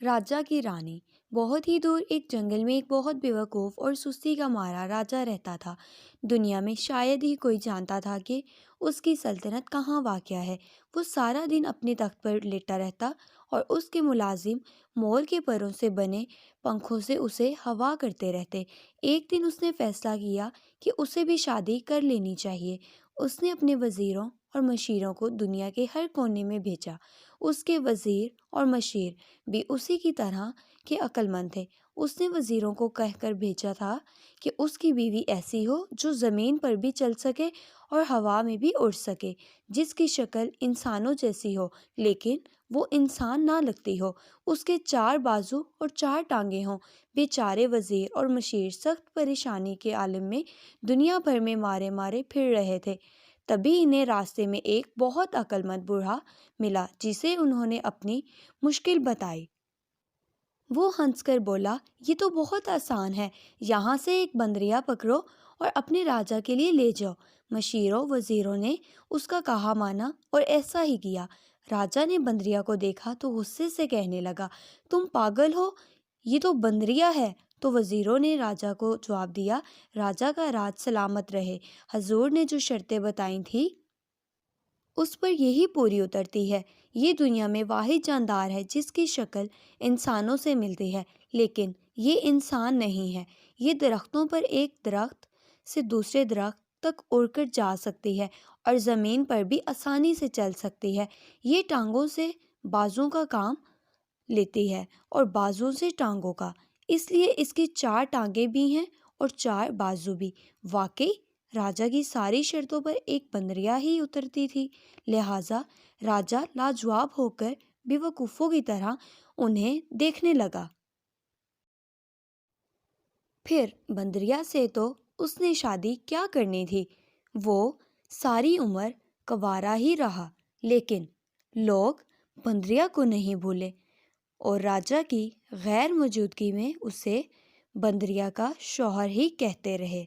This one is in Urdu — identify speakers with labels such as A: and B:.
A: راجا کی رانی۔ بہت ہی دور ایک جنگل میں ایک بہت بیوقوف اور سستی کا مارا راجا رہتا تھا۔ دنیا میں شاید ہی کوئی جانتا تھا کہ اس کی سلطنت کہاں واقع ہے۔ وہ سارا دن اپنے تخت پر لیٹا رہتا اور اس کے ملازم مور کے پروں سے بنے پنکھوں سے اسے ہوا کرتے رہتے۔ ایک دن اس نے فیصلہ کیا کہ اسے بھی شادی کر لینی چاہیے۔ اس نے اپنے وزیروں اور مشیروں کو دنیا کے ہر کونے میں بھیجا۔ اس کے وزیر اور مشیر بھی اسی کی طرح کے عقل مند تھے۔ اس نے وزیروں کو کہہ کر بھیجا تھا کہ اس کی بیوی ایسی ہو جو زمین پر بھی چل سکے اور ہوا میں بھی اڑ سکے، جس کی شکل انسانوں جیسی ہو لیکن وہ انسان نہ لگتی ہو، اس کے 4 بازو اور 4 ٹانگیں ہوں۔ بیچارے وزیر اور مشیر سخت پریشانی کے عالم میں دنیا بھر میں مارے مارے پھر رہے تھے۔ تبھی انہیں راستے میں ایک بہت عقل مند بوڑھا ملا جسے انہوں نے اپنی مشکل بتائی۔ وہ ہنس کر بولا، یہ تو بہت آسان ہے، یہاں سے ایک بندریا پکڑو اور اپنے راجا کے لیے لے جاؤ۔ مشیروں وزیروں نے اس کا کہا مانا اور ایسا ہی کیا۔ راجا نے بندریا کو دیکھا تو غصے سے کہنے لگا، تم پاگل ہو، یہ تو بندریا ہے۔ تو وزیروں نے راجا کو جواب دیا، راجا کا راج سلامت رہے، حضور نے جو شرطیں بتائی تھیں اس پر یہی پوری اترتی ہے۔ یہ دنیا میں واحد جاندار ہے جس کی شکل انسانوں سے ملتی ہے، لیکن یہ انسان نہیں ہے۔ یہ درختوں پر ایک درخت سے دوسرے درخت تک اڑ کر جا سکتی ہے اور زمین پر بھی آسانی سے چل سکتی ہے۔ یہ ٹانگوں سے بازوں کا کام لیتی ہے اور بازوں سے ٹانگوں کا، اس لیے اس کی 4 ٹانگیں بھی ہیں اور 4 بازو بھی۔ واقعی راجا کی ساری شرطوں پر ایک بندریا ہی اترتی تھی، لہٰذا راجا لاجواب ہو کر بیوقوفوں کی طرح انہیں دیکھنے لگا۔ پھر بندریا سے تو اس نے شادی کیا کرنی تھی، وہ ساری عمر کنوارا ہی رہا، لیکن لوگ بندریا کو نہیں بھولے اور راجا کی غیر موجودگی میں اسے بندریا کا شوہر ہی کہتے رہے۔